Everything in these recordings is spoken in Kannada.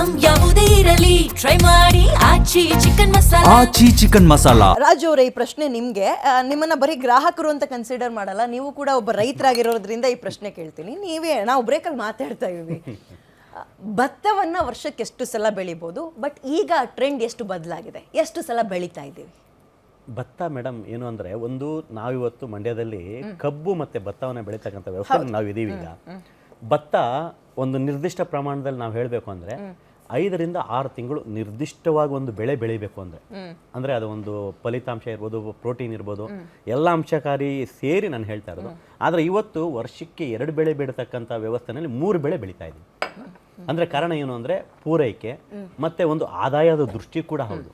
ಐಟಂ ಯಾವುದೇ ಇರಲಿ ಟ್ರೈ ಮಾಡಿ ಆಚಿ ಚಿಕನ್ ಮಸಾಲಾ. ಆಚಿ ಚಿಕನ್ ಮಸಾಲಾ. ರಾಜು ಅವರೇ, ಈ ಪ್ರಶ್ನೆ ನಿಮ್ಗೆ. ನಿಮ್ಮನ್ನ ಬರೀ ಗ್ರಾಹಕರು ಅಂತ ಕನ್ಸಿಡರ್ ಮಾಡಲ್ಲ, ನೀವು ಕೂಡ ಒಬ್ಬ ರೈತರಾಗಿರೋದ್ರಿಂದ ಈ ಪ್ರಶ್ನೆ ಕೇಳ್ತೀನಿ. ನಾವು ಬ್ರೇಕಲ್ಲಿ ಮಾತಾಡ್ತಾ ಇದೀವಿ, ಭತ್ತವನ್ನ ವರ್ಷಕ್ಕೆ ಎಷ್ಟು ಸಲ ಬೆಳಿಬೋದು, ಬಟ್ ಈಗ ಟ್ರೆಂಡ್ ಎಷ್ಟು ಬದಲಾಗಿದೆ, ಎಷ್ಟು ಸಲ ಬೆಳೀತಾ ಇದ್ದೀವಿ? ಭತ್ತ ಮೇಡಮ್ ಏನು ಅಂದರೆ, ಒಂದು ನಾವಿವತ್ತು ಮಂಡ್ಯದಲ್ಲಿ ಕಬ್ಬು ಮತ್ತು ಭತ್ತವನ್ನು ಬೆಳೀತಕ್ಕಂಥ ವ್ಯವಸ್ಥೆ ನಾವು ಇದೀವಿ. ಈಗ ಭತ್ತ ಒಂದು ನಿರ್ದಿಷ್ಟ ಪ್ರಮಾಣದಲ್ಲಿ ನಾವು ಹೇಳಬೇಕು ಅಂದರೆ 5 ರಿಂದ 6 ತಿಂಗಳು ನಿರ್ದಿಷ್ಟವಾಗಿ ಒಂದು ಬೆಳೆ ಬೆಳಿಬೇಕು ಅಂದರೆ ಅದು ಒಂದು ಫಲಿತಾಂಶ ಇರ್ಬೋದು, ಪ್ರೋಟೀನ್ ಇರ್ಬೋದು, ಎಲ್ಲ ಅಂಶಕಾರಿ ಸೇರಿ ನಾನು ಹೇಳ್ತಾ ಇರೋದು. ಆದರೆ ಇವತ್ತು ವರ್ಷಕ್ಕೆ 2 ಬೆಳೆ ಬೆಳೀತಕ್ಕಂಥ ವ್ಯವಸ್ಥೆನಲ್ಲಿ 3 ಬೆಳೆ ಬೆಳೀತಾ ಇದ್ದೀವಿ. ಅಂದರೆ ಕಾರಣ ಏನು ಅಂದರೆ ಪೂರೈಕೆ ಮತ್ತು ಒಂದು ಆದಾಯದ ದೃಷ್ಟಿ ಕೂಡ ಹೌದು.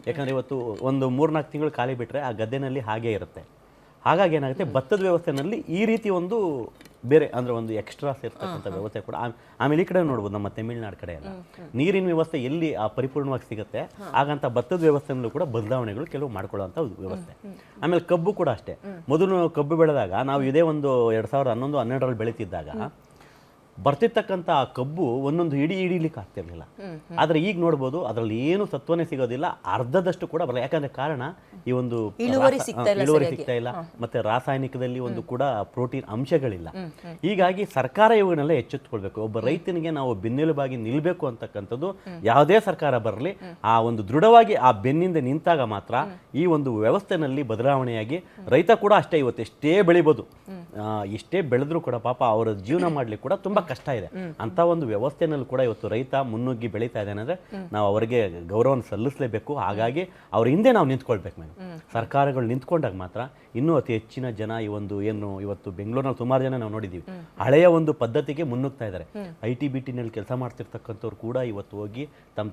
ಯಾಕಂದರೆ ಇವತ್ತು ಒಂದು 3-4 ತಿಂಗಳು ಖಾಲಿ ಬಿಟ್ಟರೆ ಆ ಗದ್ದೆನಲ್ಲಿ ಹಾಗೇ ಇರುತ್ತೆ. ಹಾಗಾಗಿ ಏನಾಗುತ್ತೆ, ಭತ್ತದ ವ್ಯವಸ್ಥೆನಲ್ಲಿ ಈ ರೀತಿ ಒಂದು ಬೇರೆ ಅಂದರೆ ಒಂದು ಎಕ್ಸ್ಟ್ರಾ ಸೇರ್ತಕ್ಕಂಥ ವ್ಯವಸ್ಥೆ ಕೂಡ. ಆಮೇಲೆ ಈ ಕಡೆ ನೋಡ್ಬೋದು, ನಮ್ಮ ತಮಿಳ್ನಾಡು ಕಡೆ ಎಲ್ಲ ನೀರಿನ ವ್ಯವಸ್ಥೆ ಎಲ್ಲಿ ಪರಿಪೂರ್ಣವಾಗಿ ಸಿಗುತ್ತೆ, ಹಾಗಂತ ಭತ್ತದ ವ್ಯವಸ್ಥೆನಲ್ಲೂ ಕೂಡ ಬದಲಾವಣೆಗಳು ಕೆಲವು ಮಾಡ್ಕೊಳ್ಳೋಂಥ ವ್ಯವಸ್ಥೆ. ಆಮೇಲೆ ಕಬ್ಬು ಕೂಡ ಅಷ್ಟೇ. ಮೊದಲು ಕಬ್ಬು ಬೆಳೆದಾಗ ನಾವು ಇದೇ ಒಂದು 2011-12 ಬೆಳೀತಿದ್ದಾಗ ಬರ್ತಿರ್ತಕ್ಕಂಥ ಕಬ್ಬು ಒಂದೊಂದು ಹಿಡಿಲಿಕ್ಕೆ ಆಗ್ತಿರ್ಲಿಲ್ಲ. ಆದರೆ ಈಗ ನೋಡ್ಬೋದು, ಅದರಲ್ಲಿ ಏನು ಸತ್ವನೇ ಸಿಗೋದಿಲ್ಲ, ಅರ್ಧದಷ್ಟು ಕೂಡ ಬರಲ್ಲ. ಯಾಕಂದ್ರೆ ಕಾರಣ ಈ ಒಂದು ಇಳುವರಿ ಸಿಗ್ತಾ ಇಲ್ಲ, ಮತ್ತೆ ರಾಸಾಯನಿಕದಲ್ಲಿ ಒಂದು ಕೂಡ ಪ್ರೋಟೀನ್ ಅಂಶಗಳಿಲ್ಲ. ಹೀಗಾಗಿ ಸರ್ಕಾರ ಇವುಗಳನ್ನೆಲ್ಲ ಎಚ್ಚೆತ್ತುಕೊಳ್ಬೇಕು. ಒಬ್ಬ ರೈತನಿಗೆ ನಾವು ಬೆನ್ನೆಲುಬಾಗಿ ನಿಲ್ಬೇಕು ಅಂತಕ್ಕಂಥದ್ದು ಯಾವುದೇ ಸರ್ಕಾರ ಬರಲಿ, ಆ ಒಂದು ದೃಢವಾಗಿ ಆ ಬೆನ್ನಿಂದ ನಿಂತಾಗ ಮಾತ್ರ ಈ ಒಂದು ವ್ಯವಸ್ಥೆನಲ್ಲಿ ಬದಲಾವಣೆಯಾಗಿ ರೈತ ಕೂಡ ಅಷ್ಟೇ. ಇವತ್ತು ಎಷ್ಟೇ ಬೆಳಿಬೋದು, ಎಷ್ಟೇ ಬೆಳೆದ್ರೂ ಕೂಡ ಪಾಪ ಅವರ ಜೀವನ ಮಾಡ್ಲಿಕ್ಕೆ ಕೂಡ ತುಂಬಾ ಕಷ್ಟ ಇದೆ. ಅಂತ ಒಂದು ವ್ಯವಸ್ಥೆನಲ್ಲಿ ಕೂಡ ಇವತ್ತು ರೈತ ಮುನ್ನುಗ್ಗಿ ಬೆಳೀತಾ ಇದ್ದಾನೆ ಅಂದ್ರೆ ನಾವು ಅವರಿಗೆ ಗೌರವವನ್ನು ಸಲ್ಲಿಸಲೇಬೇಕು. ಹಾಗಾಗಿ ಅವ್ರ ಹಿಂದೆ ನಾವು ನಿಂತ್ಕೊಳ್ಬೇಕು ಮೇಡಮ್. ಸರ್ಕಾರಗಳು ನಿಂತ್ಕೊಂಡಾಗ ಮಾತ್ರ ಇನ್ನೂ ಅತಿ ಹೆಚ್ಚಿನ ಜನ ಈ ಒಂದು ಏನು ಇವತ್ತು ಬೆಂಗಳೂರಿನಲ್ಲಿ ಸುಮಾರು ಜನ ನಾವು ನೋಡಿದ್ದೀವಿ, ಹಳೆಯ ಒಂದು ಪದ್ಧತಿಗೆ ಮುನ್ನುಗ್ತಾ ಇದ್ದಾರೆ. IT-BT ನಲ್ಲಿ ಕೆಲಸ ಮಾಡ್ತಿರ್ತಕ್ಕಂಥವ್ರು ಕೂಡ ಇವತ್ತು ಹೋಗಿ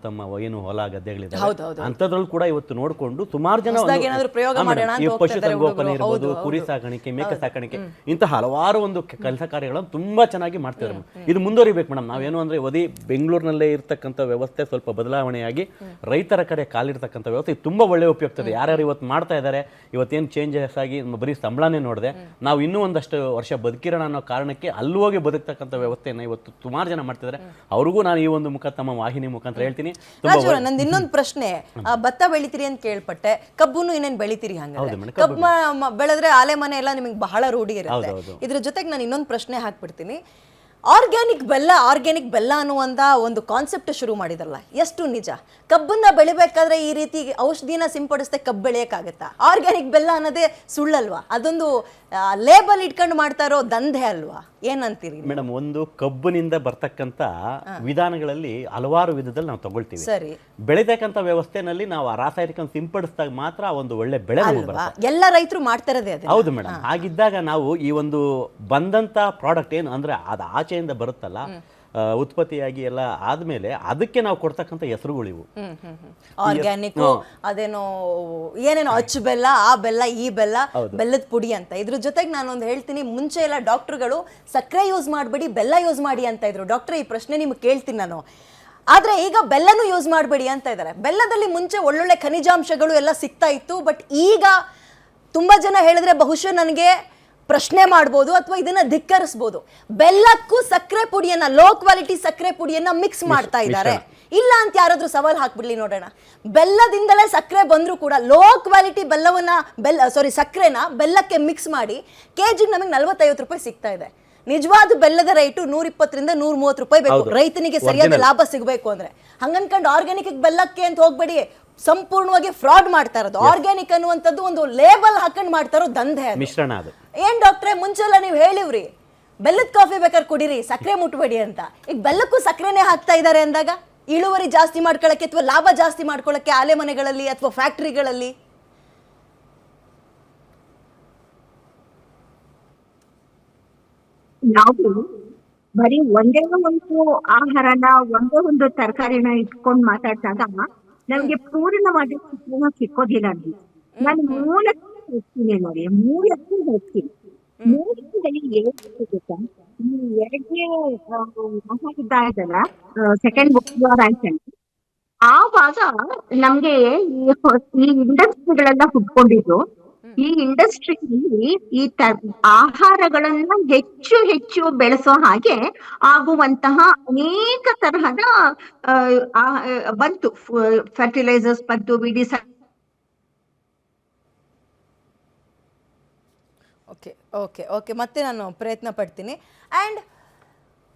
ತಮ್ಮ ಏನು ಹೊಲ ಗದ್ದೆಗಳಿದ್ದಾವೆ ಅಂಥದ್ರಲ್ಲಿ ಕೂಡ ಇವತ್ತು ನೋಡಿಕೊಂಡು ಸುಮಾರು ಜನ ಈ ಪಶು ಸಂಗೋಪನೆ ಇರ್ಬೋದು, ಕುರಿ ಸಾಕಾಣಿಕೆ, ಮೇಕೆ ಸಾಕಾಣಿಕೆ, ಇಂತಹ ಹಲವಾರು ಒಂದು ಕೆಲಸ ಕಾರ್ಯಗಳನ್ನು ತುಂಬಾ ಚೆನ್ನಾಗಿ ಮಾಡ್ತಿದ್ದಾರೆ. ಇದು ಮುಂದುವರಿಬೇಕು ಮೇಡಮ್. ನಾವೇನು ಅಂದ್ರೆ ಓದಿ ಬೆಂಗಳೂರಿನಲ್ಲೇ ಇರ್ತಕ್ಕಂಥ ವ್ಯವಸ್ಥೆ ಸ್ವಲ್ಪ ಬದಲಾವಣೆಯಾಗಿ ರೈತರ ಕಡೆ ಕಾಲಿರ್ತಕ್ಕಂಥ ವ್ಯವಸ್ಥೆ ತುಂಬಾ ಒಳ್ಳೆ ಉಪಯುಕ್ತ ಇದೆ. ಯಾರ್ಯಾರು ಇವತ್ತು ಮಾಡ್ತಾ ಇದ್ದಾರೆ, ಇವತ್ತೇನು ಚೇಂಜಸ್ ಆಗಿ ಬರೀ ಸಂಬಳನೇ ನೋಡಿದೆ, ನಾವು ಇನ್ನೂ ಒಂದಷ್ಟು ವರ್ಷ ಬದುಕಿರೋಣ ಅನ್ನೋ ಕಾರಣಕ್ಕೆ ಅಲ್ಲಿ ಹೋಗಿ ಬದುಕ್ತಕ್ಕಂಥ ವ್ಯವಸ್ಥೆನ ಇವತ್ತು ಸುಮಾರು ಜನ ಮಾಡ್ತಿದ್ದಾರೆ. ಅವ್ರಿಗೂ ನಾನು ಈ ಒಂದು ತಮ್ಮ ವಾಹಿನಿ ಮುಖಾಂತರ ಹೇಳ್ತೀನಿ. ನಂದು ಇನ್ನೊಂದು ಪ್ರಶ್ನೆ, ಭತ್ತ ಬೆಳಿತೀರಿ ಅಂತ ಕೇಳ್ಪಟ್ಟೆ, ಕಬ್ಬುನು ಇನ್ನೇನು ಬೆಳಿತೀರಿ? ಹಂಗ ಕಬ್ಬು ಬೆಳೆದ್ರೆ ಆಲೆ ಮನೆ ಎಲ್ಲ ನಿಮಗೆ ಬಹಳ ರೂಢಿ ಇರುತ್ತೆ. ಇದ್ರ ಜೊತೆಗೆ ನಾನು ಇನ್ನೊಂದು ಪ್ರಶ್ನೆ ಹಾಕ್ಬಿಡ್ತೀನಿ. ಆರ್ಗ್ಯಾನಿಕ್ ಬೆಲ್ಲ ಅನ್ನುವಂಥ ಒಂದು ಕಾನ್ಸೆಪ್ಟ್ ಶುರು ಮಾಡಿದ್ರಲ್ಲ, ಎಷ್ಟು ನಿಜ? ಕಬ್ಬನ್ನ ಬೆಳಿಬೇಕಾದ್ರೆ ಈ ರೀತಿ ಔಷಧಿನ ಸಿಂಪಡಿಸ್ದೆ ಕಬ್ಬು ಬೆಳೆಯೋಕ್ಕಾಗತ್ತಾ? ಆರ್ಗ್ಯಾನಿಕ್ ಬೆಲ್ಲ ಅನ್ನೋದೇ ಸುಳ್ಳಲ್ವಾ? ಅದೊಂದು ಲೇಬಲ್ ಇಟ್ಕೊಂಡು ಮಾಡ್ತಾ ಇರೋ ದಂಧೆ ಅಲ್ವಾ? ಏನಂತೀರಿ ಮೇಡಮ್? ಒಂದು ಕಬ್ಬಿನಿಂದ ಬರ್ತಕ್ಕಂಥ ವಿಧಾನಗಳಲ್ಲಿ ಹಲವಾರು ವಿಧದಲ್ಲಿ ನಾವು ತಗೊಳ್ತೀವಿ. ಸರಿ, ಬೆಳೆತಕ್ಕಂಥ ವ್ಯವಸ್ಥೆನಲ್ಲಿ ನಾವು ಆ ರಾಸಾಯನಿಕ ಸಿಂಪಡಿಸಿದಾಗ ಮಾತ್ರ ಒಂದು ಒಳ್ಳೆ ಬೆಳೆ ಎಲ್ಲ ರೈತರು ಮಾಡ್ತಾ ಇರೋದೇ ಅದೇ. ಹೌದು ಮೇಡಮ್. ಹಾಗಿದ್ದಾಗ ನಾವು ಈ ಒಂದು ಬಂದಂತ ಪ್ರಾಡಕ್ಟ್ ಏನು ಅಂದ್ರೆ ಅದು ಆಚೆಯಿಂದ ಬರುತ್ತಲ್ಲ, ಉತ್ಪತ್ತಿಯಾಗಿ ಎಲ್ಲ ಆದ್ಮೇಲೆ ಅದಕ್ಕೆ ನಾವು ಕೊಡ್ತಕ್ಕಂಥ ಹೆಸರುಗಳಿವು ಆರ್ಗ್ಯಾನಿಕ್, ಅದೇನೋ ಏನೇನೋ ಅಚ್ಚು ಬೆಲ್ಲ, ಆ ಬೆಲ್ಲ, ಈ ಬೆಲ್ಲ, ಬೆಲ್ಲದ ಪುಡಿ ಅಂತ. ಇದ್ರ ಜೊತೆಗೆ ನಾನೊಂದು ಹೇಳ್ತೀನಿ, ಮುಂಚೆ ಎಲ್ಲ ಡಾಕ್ಟರ್ಗಳು ಸಕ್ಕರೆ ಯೂಸ್ ಮಾಡಬೇಡಿ, ಬೆಲ್ಲ ಯೂಸ್ ಮಾಡಿ ಅಂತ ಇದ್ರು. ಡಾಕ್ಟರ್, ಈ ಪ್ರಶ್ನೆ ನಿಮ್ಗೆ ಕೇಳ್ತೀನಿ ನಾನು. ಆದ್ರೆ ಈಗ ಬೆಲ್ಲನೂ ಯೂಸ್ ಮಾಡಬೇಡಿ ಅಂತ ಇದ್ದಾರೆ. ಬೆಲ್ಲದಲ್ಲಿ ಮುಂಚೆ ಒಳ್ಳೊಳ್ಳೆ ಖನಿಜಾಂಶಗಳು ಎಲ್ಲ ಸಿಗ್ತಾ ಇತ್ತು, ಬಟ್ ಈಗ ತುಂಬಾ ಜನ ಹೇಳಿದ್ರೆ ಬಹುಶಃ ನನಗೆ ಪ್ರಶ್ನೆ ಮಾಡ್ಬೋದು ಅಥವಾ ಇದನ್ನ ಧಿಕ್ಕರಿಸಬಹುದು. ಬೆಲ್ಲಕ್ಕೂ ಸಕ್ಕರೆ ಪುಡಿಯನ್ನ, ಲೋ ಕ್ವಾಲಿಟಿ ಸಕ್ಕರೆ ಪುಡಿಯನ್ನ ಮಿಕ್ಸ್ ಮಾಡ್ತಾ ಇದ್ದಾರೆ. ಇಲ್ಲ ಅಂತ ಯಾರಾದ್ರೂ ಸವಾಲ್ ಹಾಕ್ಬಿಡ್ಲಿ ನೋಡೋಣ. ಬೆಲ್ಲದಿಂದಲೇ ಸಕ್ಕರೆ ಬಂದ್ರೂ ಕೂಡ ಲೋ ಕ್ವಾಲಿಟಿ ಸಕ್ಕರೆನ ಬೆಲ್ಲಕ್ಕೆ ಮಿಕ್ಸ್ ಮಾಡಿ ಕೆಜಿಗೆ ನಮಗೆ 40-50 ರೂಪಾಯಿ ಸಿಗ್ತಾ ಇದೆ. ನಿಜವಾದ ಬೆಲ್ಲದ ರೇಟು 120 ರಿಂದ 130 ರೂಪಾಯಿ ಬೇಕು ರೈತನಿಗೆ ಸರಿಯಾದ ಲಾಭ ಸಿಗಬೇಕು ಅಂದ್ರೆ. ಹಂಗನ್ಕೊಂಡು ಆರ್ಗ್ಯಾನಿಕ್ ಬೆಲ್ಲಕ್ಕೆ ಅಂತ ಹೋಗ್ಬೇಡಿ, ಸಂಪೂರ್ಣವಾಗಿ ಫ್ರಾಡ್ ಮಾಡ್ತಾ ಇರೋದು. ಆರ್ಗ್ಯಾನಿಕ್ ಅನ್ನುವಂಥದ್ದು ಒಂದು ಲೇಬಲ್ ಹಾಕೊಂಡು ಮಾಡ್ತಾ ಇರೋ ದಂಧೆ, ಮಿಶ್ರಣ. ಅದು ಏನ್ ಡಾಕ್ಟ್ರೆ, ಮುಂಚೆಲ್ಲ ನೀವು ಹೇಳಿವ್ರಿ ಬೆಲ್ಲದ ಕಾಫಿ ಬೇಕಾದ್ರೆ ಕುಡೀರಿ, ಸಕ್ಕರೆ ಮುಟ್ಬೇಡಿ ಅಂತ. ಈಗ ಬೆಲ್ಲಕ್ಕೂ ಸಕ್ಕರೆನೇ ಹಾಕ್ತಾ ಇದ್ದಾರೆ ಅಂದಾಗ ಇಳುವರಿ ಜಾಸ್ತಿ ಮಾಡ್ಕೊಳ್ಳಕ್ಕೆ ಅಥವಾ ಲಾಭ ಜಾಸ್ತಿ ಮಾಡ್ಕೊಳ್ಳಕ್ಕೆ ಆಲೆ ಮನೆಗಳಲ್ಲಿ ಅಥವಾ ಫ್ಯಾಕ್ಟರಿಗಳಲ್ಲಿ ನಾವು ಬರೀ ಒಂದೇ ಒಂದು ಆಹಾರನ, ಒಂದೇ ಒಂದು ತರಕಾರಿನ ಇಟ್ಕೊಂಡು ಮಾತಾಡ್ದಾಗ ನಮ್ಗೆ ಪೂರ್ಣವಾದ ಚಿತ್ರಣ ಸಿಕ್ಕೋದಿಲ್ಲ. ನಾನು ಮೂಲಕ್ಕೆ ಹೋಗ್ತೀನಿ ನೋಡಿ, ಮೂಲಕ್ಕೆ ಹೋಗ್ತೀನಿ. ಮೂಲದಲ್ಲಿ ಏನು ಗೊತ್ತಾ, ಈ 2ನೇ ಮಹಾಯುದ್ಧ ಸೆಕೆಂಡ್ ವರ್ಲ್ಡ್ ವಾರ್ ಆಯ್ತಲ್ಲ, ಆವಾಗ ನಮ್ಗೆ ಈ ಇಂಡಸ್ಟ್ರಿಗಳೆಲ್ಲ ಹುಟ್ಕೊಂಡಿದ್ದು ಈ ಇಂಡಸ್ಟ್ರಿಯಲ್ಲಿ ಆಹಾರಗಳನ್ನ ಹೆಚ್ಚು ಹೆಚ್ಚು ಬೆಳೆಸೋ ಹಾಗೆ ಆಗುವಂತಹ ಅನೇಕ ತರಹದ ಬಂತು, ಫರ್ಟಿಲೈಸರ್ಸ್ ಬಂತು, ಓಕೆ ಓಕೆ ಓಕೆ ಮತ್ತೆ ನಾನು ಪ್ರಯತ್ನ ಪಡ್ತೀನಿ. ಆ್ಯಂಡ್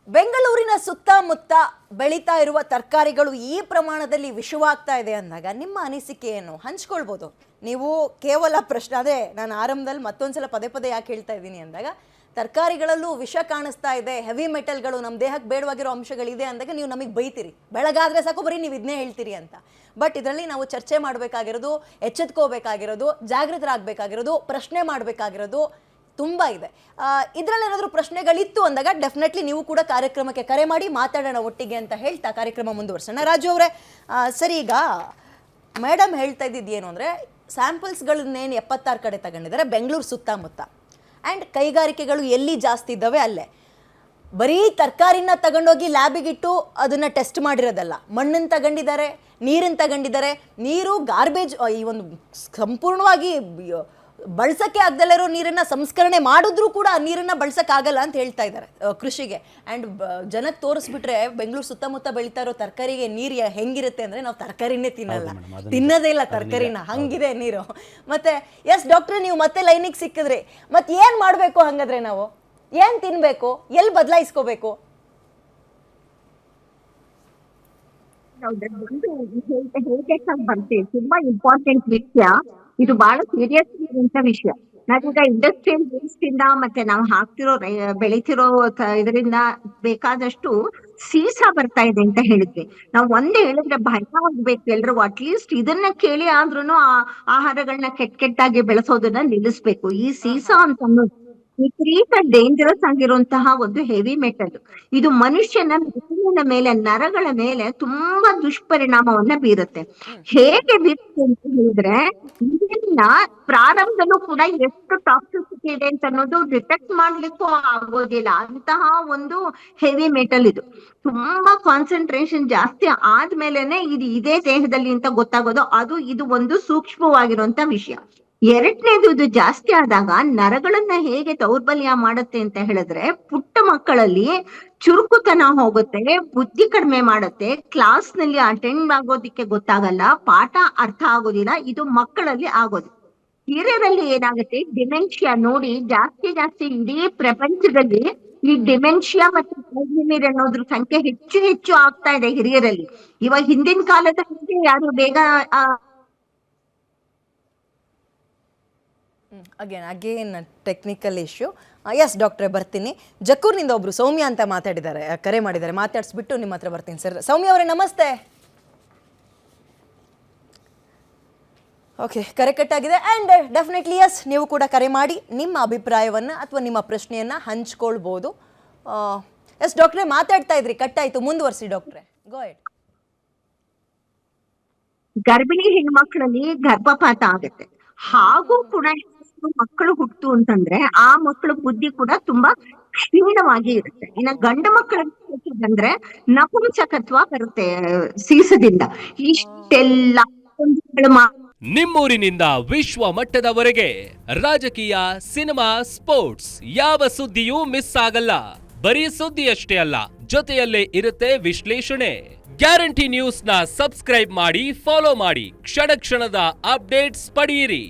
ಬೆಂಗಳೂರಿನ ಸುತ್ತಮುತ್ತ ಬೆಳೀತಾ ಇರುವ ತರಕಾರಿಗಳು ಈ ಪ್ರಮಾಣದಲ್ಲಿ ವಿಷವಾಗ್ತಾ ಇದೆ ಅಂದಾಗ ನಿಮ್ಮ ಅನಿಸಿಕೆ ಏನು ಹಂಚ್ಕೊಳ್ಬೋದು ನೀವು? ಕೇವಲ ಪ್ರಶ್ನೆ ಅದೇ ನಾನು ಆರಂಭದಲ್ಲಿ ಮತ್ತೊಂದ್ಸಲ ಪದೇ ಪದೇ ಯಾಕೆ ಹೇಳ್ತಾ ಇದ್ದೀನಿ ಅಂದಾಗ, ತರಕಾರಿಗಳಲ್ಲೂ ವಿಷ ಕಾಣಿಸ್ತಾ ಇದೆ, ಹೆವಿ ಮೆಟಲ್ಗಳು ನಮ್ಮ ದೇಹಕ್ಕೆ ಬೇಡವಾಗಿರೋ ಅಂಶಗಳಿದೆ ಅಂದಾಗ ನೀವು ನಮಗೆ ಬೈತೀರಿ, ಬೆಳಗಾದರೆ ಸಾಕು ಬರೀ ನೀವು ಇದನ್ನೇ ಹೇಳ್ತೀರಿ ಅಂತ. ಬಟ್ ಇದರಲ್ಲಿ ನಾವು ಚರ್ಚೆ ಮಾಡಬೇಕಾಗಿರೋದು, ಎಚ್ಚೆತ್ಕೋಬೇಕಾಗಿರೋದು, ಜಾಗೃತರಾಗಬೇಕಾಗಿರೋದು, ಪ್ರಶ್ನೆ ಮಾಡಬೇಕಾಗಿರೋದು ತುಂಬ ಇದೆ. ಇದರಲ್ಲಿ ಏನಾದರೂ ಪ್ರಶ್ನೆಗಳಿತ್ತು ಅಂದಾಗ ಡೆಫಿನೆಟ್ಲಿ ನೀವು ಕೂಡ ಕಾರ್ಯಕ್ರಮಕ್ಕೆ ಕರೆ ಮಾಡಿ ಮಾತಾಡೋಣ ಒಟ್ಟಿಗೆ ಅಂತ ಹೇಳ್ತಾ ಕಾರ್ಯಕ್ರಮ ಮುಂದುವರ್ಸೋಣ. ರಾಜು ಅವರೇ, ಸರಿ, ಈಗ ಮೇಡಮ್ ಹೇಳ್ತಾ ಇದ್ದಿದ್ದು ಏನು ಅಂದರೆ, ಸ್ಯಾಂಪಲ್ಸ್ಗಳನ್ನೇನು 76 ಕಡೆ ತಗೊಂಡಿದ್ದಾರೆ ಬೆಂಗಳೂರು ಸುತ್ತಮುತ್ತ, ಆ್ಯಂಡ್ ಕೈಗಾರಿಕೆಗಳು ಎಲ್ಲಿ ಜಾಸ್ತಿ ಇದ್ದಾವೆ ಅಲ್ಲೇ. ಬರೀ ತರಕಾರಿನ ತಗೊಂಡೋಗಿ ಲ್ಯಾಬಿಗಿಟ್ಟು ಅದನ್ನು ಟೆಸ್ಟ್ ಮಾಡಿರೋದಲ್ಲ, ಮಣ್ಣನ್ನು ತಗೊಂಡಿದ್ದಾರೆ, ನೀರನ್ನು ತಗೊಂಡಿದ್ದಾರೆ. ನೀರು ಗಾರ್ಬೇಜ್, ಈ ಒಂದು ಸಂಪೂರ್ಣವಾಗಿ ಬಳಸೋಕ್ಕೆ ಆಗದಲ್ಲೇ ಇರೋ ನೀರನ್ನು ಸಂಸ್ಕರಣೆ ಮಾಡಿದ್ರೂ ಕೂಡ ಆ ನೀರನ್ನು ಬಳಸೋಕ್ಕಾಗಲ್ಲ ಅಂತ ಹೇಳ್ತಾ ಇದ್ದಾರೆ ಕೃಷಿಗೆ. ಆ್ಯಂಡ್ ಜನಕ್ಕೆ ತೋರಿಸ್ಬಿಟ್ರೆ ಬೆಂಗಳೂರು ಸುತ್ತಮುತ್ತ ಬೆಳೀತಾ ಇರೋ ತರಕಾರಿಗೆ ನೀರು ಹೆಂಗಿರುತ್ತೆ ಅಂದರೆ, ನಾವು ತರಕಾರಿನೇ ತಿನ್ನೋದೇ ಇಲ್ಲ ತರಕಾರಿನ, ಹಂಗಿದೆ ನೀರು. ಮತ್ತೆ ಎಸ್ ಡಾಕ್ಟ್ರೆ, ನೀವು ಮತ್ತೆ ಲೈನಿಗೆ ಸಿಕ್ಕಿದ್ರಿ, ಮತ್ತೆ ಏನು ಮಾಡಬೇಕು ಹಂಗಾದ್ರೆ? ನಾವು ಏನು ತಿನ್ನಬೇಕು, ಎಲ್ಲಿ ಬದಲಾಯಿಸ್ಕೋಬೇಕು? ಬರ್ತೀವಿ, ತುಂಬಾ ಇಂಪಾರ್ಟೆಂಟ್ ವಿಷಯ ಇದು, ಬಹಳ ಸೀರಿಯಸ್ ಇರುವಂತ ವಿಷಯ. ನಾವೀಗ ಇಂಡಸ್ಟ್ರಿಯಲ್ ವೇಸ್ಟ್ ಇಂದ ಮತ್ತೆ ನಾವು ಹಾಕ್ತಿರೋ ಬೆಳಿತಿರೋ ಇದರಿಂದ ಬೇಕಾದಷ್ಟು ಸೀಸ ಬರ್ತಾ ಇದೆ ಅಂತ ಹೇಳಿದ್ವಿ. ನಾವು ಒಂದೇ ಹೇಳಿದ್ರೆ ಭಯ ಆಗ್ಬೇಕು ಎಲ್ರಿಗೂ. ಅಟ್ಲೀಸ್ಟ್ ಇದನ್ನ ಕೇಳಿ ಆದ್ರೂ ಆಹಾರಗಳನ್ನ ಕೆಟ್ಟಾಗಿ ಬೆಳೆಸೋದನ್ನ ನಿಲ್ಲಿಸ್ಬೇಕು. ಈ ಸೀಸ ಅಂತ ಅನ್ನೋದು ವಿಪರೀತ ಡೇಂಜರಸ್ ಆಗಿರುವಂತಹ ಒಂದು ಹೆವಿ ಮೆಟಲ್. ಇದು ಮನುಷ್ಯನ ಮೆದುಳಿನ ಮೇಲೆ, ನರಗಳ ಮೇಲೆ ತುಂಬಾ ದುಷ್ಪರಿಣಾಮವನ್ನ ಬೀರುತ್ತೆ. ಹೇಗೆ ಬೀರುತ್ತೆ ಅಂತ ಹೇಳಿದ್ರೆ, ಇದನ್ನ ಪ್ರಾರಂಭದಲ್ಲೂ ಕೂಡ ಎಷ್ಟು ಟಾಕ್ಸಿಸಿಟಿ ಇದೆ ಅಂತ ಅನ್ನೋದು ಡಿಟೆಕ್ಟ್ ಮಾಡ್ಲಿಕ್ಕೂ ಆಗೋದಿಲ್ಲ. ಅಂತಹ ಒಂದು ಹೆವಿ ಮೆಟಲ್ ಇದು. ತುಂಬಾ ಕಾನ್ಸಂಟ್ರೇಷನ್ ಜಾಸ್ತಿ ಆದ್ಮೇಲೆನೆ ಇದು ಇದೇ ದೇಹದಲ್ಲಿ ಅಂತ ಗೊತ್ತಾಗೋದು. ಇದು ಒಂದು ಸೂಕ್ಷ್ಮವಾಗಿರುವಂತ ವಿಷಯ. ಎರಡನೇದು, ಇದು ಜಾಸ್ತಿ ಆದಾಗ ನರಗಳನ್ನ ಹೇಗೆ ದೌರ್ಬಲ್ಯ ಮಾಡುತ್ತೆ ಅಂತ ಹೇಳಿದ್ರೆ, ಪುಟ್ಟ ಮಕ್ಕಳಲ್ಲಿ ಚುರುಕುತನ ಹೋಗುತ್ತೆ, ಬುದ್ಧಿ ಕಡಿಮೆ ಮಾಡುತ್ತೆ, ಕ್ಲಾಸ್ ನಲ್ಲಿ ಅಟೆಂಡ್ ಆಗೋದಿಕ್ಕೆ ಗೊತ್ತಾಗಲ್ಲ, ಪಾಠ ಅರ್ಥ ಆಗೋದಿಲ್ಲ. ಇದು ಮಕ್ಕಳಲ್ಲಿ ಆಗೋದು. ಹಿರಿಯರಲ್ಲಿ ಏನಾಗುತ್ತೆ, ಡಿಮೆನ್ಷಿಯಾ ನೋಡಿ ಜಾಸ್ತಿ ಇಡೀ ಪ್ರಪಂಚದಲ್ಲಿ ಈ ಡಿಮೆನ್ಷಿಯಾ ಮತ್ತೆ ಅಲ್ಝೈಮರ್ ಅನ್ನೋದ್ರ ಸಂಖ್ಯೆ ಹೆಚ್ಚು ಆಗ್ತಾ ಇದೆ ಹಿರಿಯರಲ್ಲಿ. ಇವಾಗ ಹಿಂದಿನ ಕಾಲದಲ್ಲಿ ಯಾರು ಬೇಗ ಅಗೇನ್ ಟೆಕ್ನಿಕಲ್ ಇಶ್ಯೂ. ಎಸ್ ಡಾಕ್ಟ್ರೆ, ಬರ್ತೀನಿ. ಜಕ್ಕೂರ್ನಿಂದ ಒಬ್ರು ಸೌಮ್ಯ ಅಂತ ಮಾತಾಡಿದ್ದಾರೆ, ಕರೆ ಮಾಡಿದ್ದಾರೆ, ಮಾತಾಡಿಸ್ಬಿಟ್ಟು ನಿಮ್ಮ ಹತ್ರ ಬರ್ತೀನಿ. ಸರ್ ಸೌಮ್ಯ ಅವರೇ, ನಮಸ್ತೆ. ಓಕೆ, ಕರೆ ಕಟ್ಟಾಗಿದೆ. ಆ್ಯಂಡ್ ಡೆಫಿನೆಟ್ಲಿ ಎಸ್, ನೀವು ಕೂಡ ಕರೆ ಮಾಡಿ ನಿಮ್ಮ ಅಭಿಪ್ರಾಯವನ್ನು ಅಥವಾ ನಿಮ್ಮ ಪ್ರಶ್ನೆಯನ್ನು ಹಂಚ್ಕೊಳ್ಬೋದು. ಎಸ್ ಡಾಕ್ಟ್ರೆ, ಮಾತಾಡ್ತಾ ಇದ್ರಿ, ಕಟ್ಟಾಯಿತು, ಮುಂದುವರಿಸಿ ಡಾಕ್ಟ್ರೆ, ಗೋ ಹೆಡ್. ಗರ್ಭಿಣಿ ಹೆಣ್ಮಕ್ಳಲ್ಲಿ ಗರ್ಭಪಾತ ಆಗುತ್ತೆ, ಹಾಗೂ ಕೂಡ ಮಕ್ಕಳು ಹುಟ್ಟು ಅಂತಂದ್ರೆ ಆ ಮಕ್ಕಳ ಬುದ್ಧಿ ಕೂಡ ತುಂಬಾ ಕ್ಷೀಣವಾಗಿ ಇರುತ್ತೆ. ಇನ್ನ ಗಂಡು ಮಕ್ಕಳಿಗೆ ಬಂದ್ರೆ ನಪುಂಸಕತ್ವ ಬರುತ್ತೆ ಸೀಸದಿಂದ. ಇಷ್ಟೆಲ್ಲ ನಿಮ್ಮೂರಿನಿಂದ ವಿಶ್ವ ಮಟ್ಟದವರೆಗೆ ರಾಜಕೀಯ, ಸಿನಿಮಾ, ಸ್ಪೋರ್ಟ್ಸ್ ಯಾವ ಸುದ್ದಿಯೂ ಮಿಸ್ ಆಗಲ್ಲ. ಬರೀ ಸುದ್ದಿಯಷ್ಟೇ ಅಲ್ಲ, ಜೊತೆಯಲ್ಲೇ ಇರುತ್ತೆ ವಿಶ್ಲೇಷಣೆ. ಗ್ಯಾರಂಟಿ ನ್ಯೂಸ್ ನ ಸಬ್ಸ್ಕ್ರೈಬ್ ಮಾಡಿ, ಫಾಲೋ ಮಾಡಿ, ಕ್ಷಣ ಕ್ಷಣದ ಅಪ್ಡೇಟ್ಸ್ ಪಡೆಯಿರಿ.